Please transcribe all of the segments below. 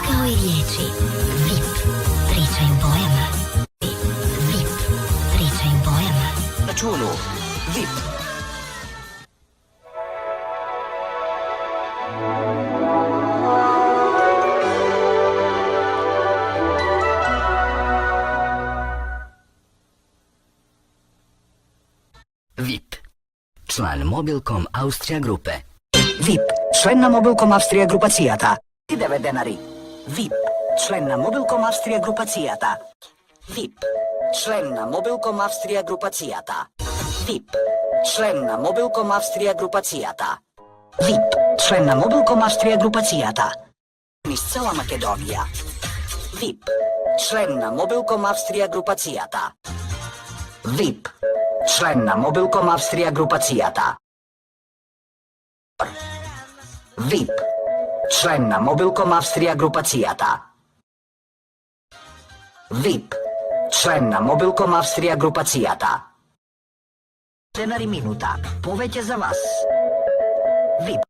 Kao i riječi VIP pričaju bojama. VIP pričaju bojama. Računu VIP. VIP. Član Mobilcom Austrija grupe. VIP. Член на Mobilcom Австрија групацијата. 9 денари. VIP. Член на Mobilcom Австрија групацијата. VIP. Член на Mobilcom Австрија групацијата. VIP. Член на Mobilcom Австрија групацијата. VIP. Член на Mobilcom Австрија групацијата. Из цела Македонија. VIP. Член на Mobilcom Австрија групацијата. VIP. Член на Mobilcom Австрија групацијата. VIP. Член на Mobilcom Австрија групацијата. VIP. Член на Mobilcom Австрија групацијата. Денари минута. Повеќе за вас. VIP.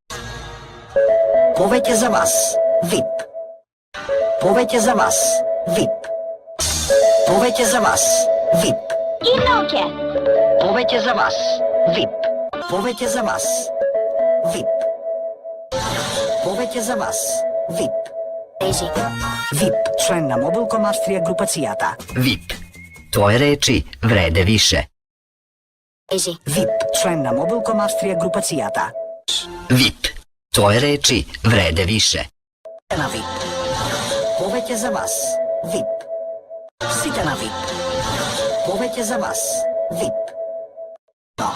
Повеќе за вас. VIP. Повеќе за вас. VIP. Повеќе за вас. VIP. Иноке! Повеќе за вас. VIP. Повеќе за вас. VIP. Повеќе за вас. VIP. Режи. VIP. Член на Mobilcom Австрија групацијата. VIP. Tvoje reči vrede više. Режи. VIP. Член на Mobilcom Австрија групацијата. VIP. Tvoje reči vrede više. На VIP. Повеќе за вас. VIP. Сите на VIP. Повеќе за вас. VIP. Но.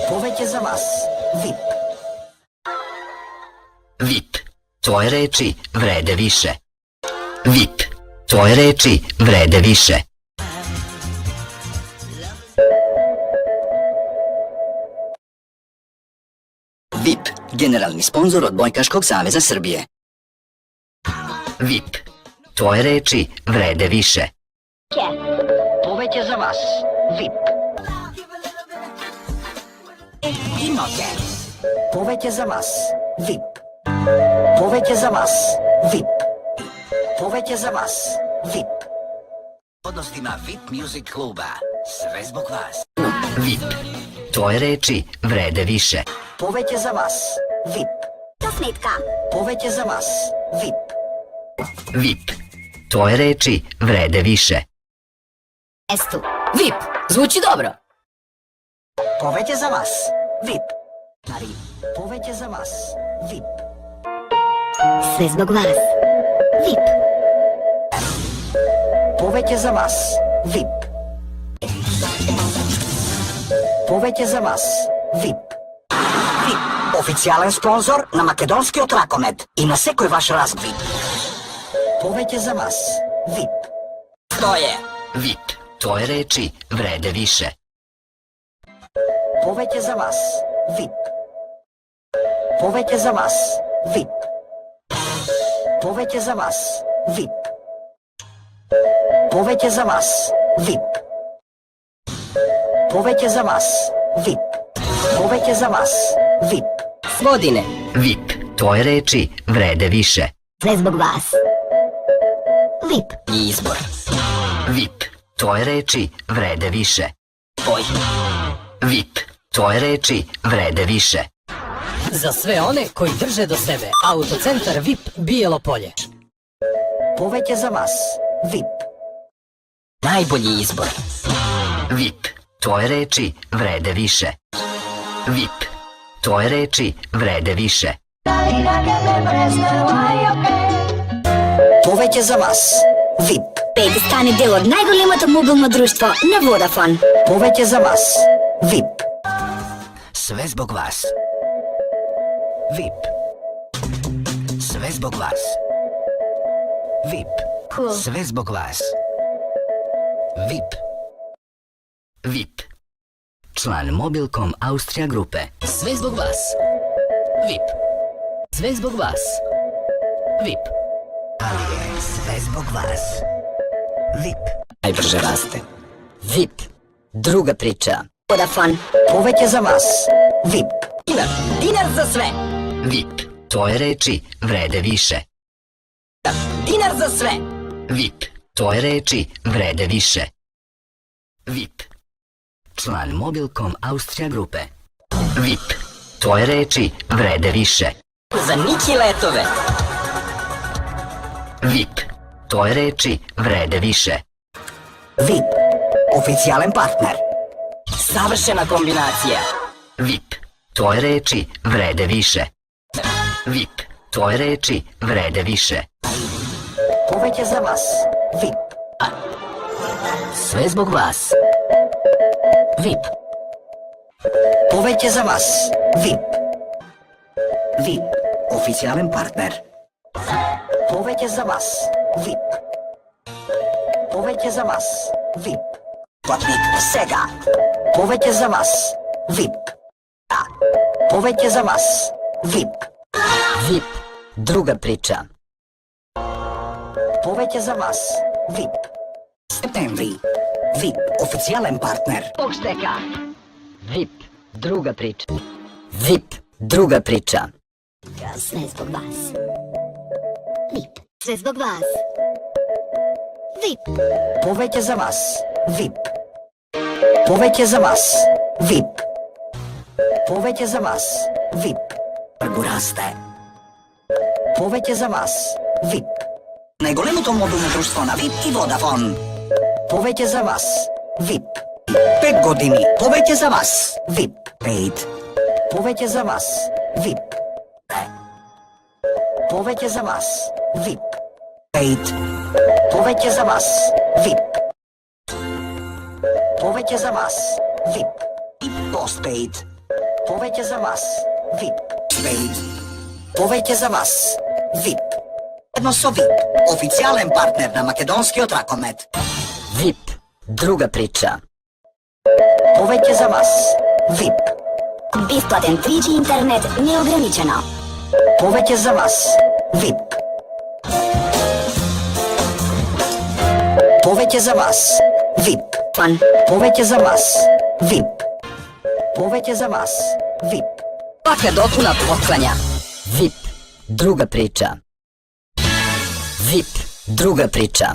Повеќе за вас. VIP. VIP. Tvoje reči vrede više. VIP. Tvoje reči vrede više. VIP. Генерални спонзор од Бојкашког савеза Србије. VIP. Tvoje reči vrede više. Повеќе за вас. VIP. Иноке. Повеќе за вас. VIP. Повеќе за вас. VIP. Повеќе за вас. VIP. Одностима VIP Music клуба. Све због вас. VIP. Tvoje reči vrede više. Повеќе за вас. VIP. Сметка. Повеќе за вас. VIP. VIP. Tvoje reči vrede više. Есто. VIP. Звучи добро. Повеќе за вас. VIP. Мари. Повеќе за вас. VIP. Све због вас. VIP. Повеќе за вас. VIP. Повеќе за вас. VIP. VIP. Официјален спонзор на македонскиот ракомет и на секој ваш разгвид. Повеќе за вас. VIP. Тоа е. VIP. Tvoje reči vrede više. Повеќе за вас. VIP. Повеќе за вас. VIP. Повеќе за вас. VIP. Повеќе за вас. VIP. Повеќе за вас. VIP. Повеќе за вас. VIP. Сводине. VIP. Tvoje reči vrede više. Све због вас. VIP. И избор. VIP. Tvoje reči vrede više. Бој. VIP. Tvoje reči vrede više. За све one кои држе до себе. Аутоцентар VIP Бијело поле. Повеќе за вас. VIP. Најбољи избор. VIP. Tvoje reči vrede više. VIP. Tvoje reči vrede više. Повеќе за вас. VIP. Пејте стане дел од најголемото мобилно друштво на Водафон. Повеќе за вас. VIP. Све због вас. VIP. Све због вас. VIP. Cool. Све због вас. VIP. VIP. Član Mobilcom Austrija grupe. Све због вас. VIP. Све због вас. VIP. Али е све због вас. VIP. Најбрже расте. VIP. Друга прича. Водафон. Повеќе за вас. VIP. Динар за све. VIP. Tvoje reči vrede više. Dinar za sve. VIP. Tvoje reči vrede više. VIP. Član Mobilcom Austrija grupe. VIP. Tvoje reči vrede više. Za Niki letove. VIP. Tvoje reči vrede više. VIP. Oficijalan partner. Savršena kombinacija. VIP. Tvoje reči vrede više. VIP. Tvoje reči vrede više. Poveće za vas. VIP. Sve zbog vas. VIP. Poveće za vas. VIP. VIP. Oficijalan partner. Poveće za vas. VIP. Poveće za vas. VIP. Platnik Sega. Poveće za vas. VIP. Poveće za vas. VIP. VIP. Druga priča. Poveće za vas. VIP. Septembri. VIP. Oficijalan partner. Pokšteka. VIP. Druga priča. VIP. Druga priča. Sve zbog vas. VIP. Sve zbog vas. VIP. Poveće za vas. VIP. Poveće za vas. VIP. Poveće za vas. VIP. Trgu raste. Poveće za vas. VIP. Najgolemото мобилно друштво на VIP и Vodafone. Повеќе за вас. VIP. 5 години. Повеќе за вас. VIP. Paid. Повеќе за вас. VIP. Повеќе за вас. VIP. Paid. Повеќе за вас. VIP. Повеќе за вас. VIP. И Postpaid. Повеќе за вас. VIP. Paid. Повеќе за вас. VIP. Едно со VIP. Официјален партнер на македонскиот ракомет. VIP. Друга priča. Повеќе за вас. VIP. Бесплатен 3G интернет неограничено. Повеќе за вас. VIP. Повеќе за вас. VIP. Фан. Повеќе за вас. VIP. Повеќе за вас. VIP. Пака допуна поклanja. VIP. Druga priča. VIP. Druga priča.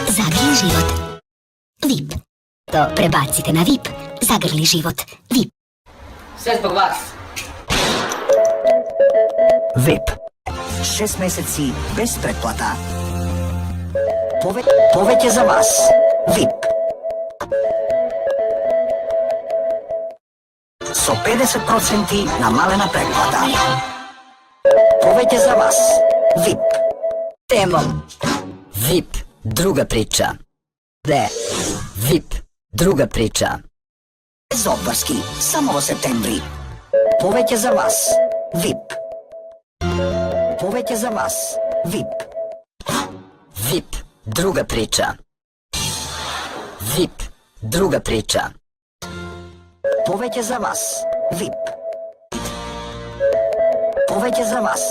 Zagrli život. VIP. To prebacite na VIP. Zagrli život. VIP. Sve zbog vas. VIP. 6 месеци без претплата. Повеќе за вас. VIP. Со 50% намалена претплата. Повеќе за вас. VIP. Темом. VIP. Druga priča. De. VIP. Druga priča. Без обврски, само во септември. Повеќе за вас. VIP. Повеќе за вас. VIP. VIP. Druga priča. VIP. Druga priča. Повеќе за вас. VIP. Повеќе за вас.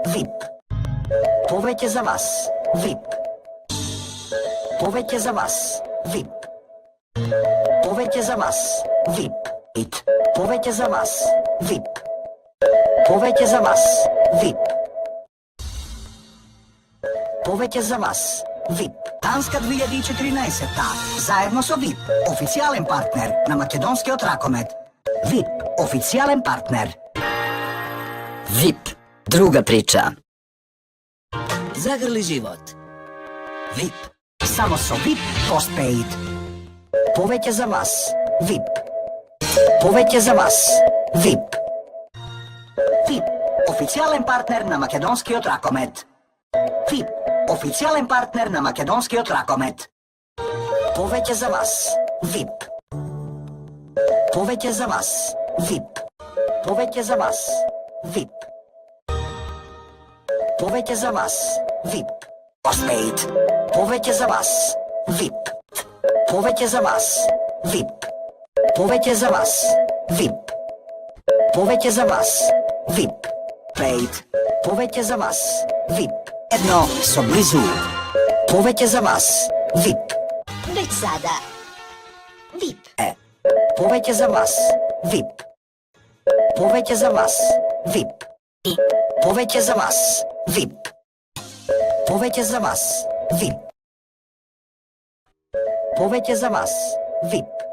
VIP. Повеќе за вас. VIP. Повеќе за вас. VIP. Повеќе за вас. VIP. Повеќе за вас. VIP. Повеќе за вас. VIP. Повеќе за вас. VIP. Данска 2014-та. Заедно со VIP. Официјален партнер на македонскиот ракомет. VIP. Официјален партнер. VIP. Druga priča. Загрли живот. VIP. Само со VIP Postpaid. Повеќе за вас. VIP. Повеќе за вас. VIP. VIP. Официјален партнер на македонскиот ракомет. VIP. Официјален партнер на македонскиот ракомет. Повеќе за вас. VIP. Повеќе за вас. VIP. Повеќе за вас. VIP. Повеќе за вас. VIP. Postpaid. Повеќе за вас. VIP. Повеќе за вас. VIP. Повеќе за вас. VIP. Повеќе за вас. VIP. Paid. Повеќе за вас. VIP. Едно со близу. Повеќе за вас. VIP. Već sada. VIP. Повеќе за вас. VIP. Повеќе за вас. VIP. Повеќе за вас. VIP. Повеќе за вас. VIP. Повеќе за вас. VIP.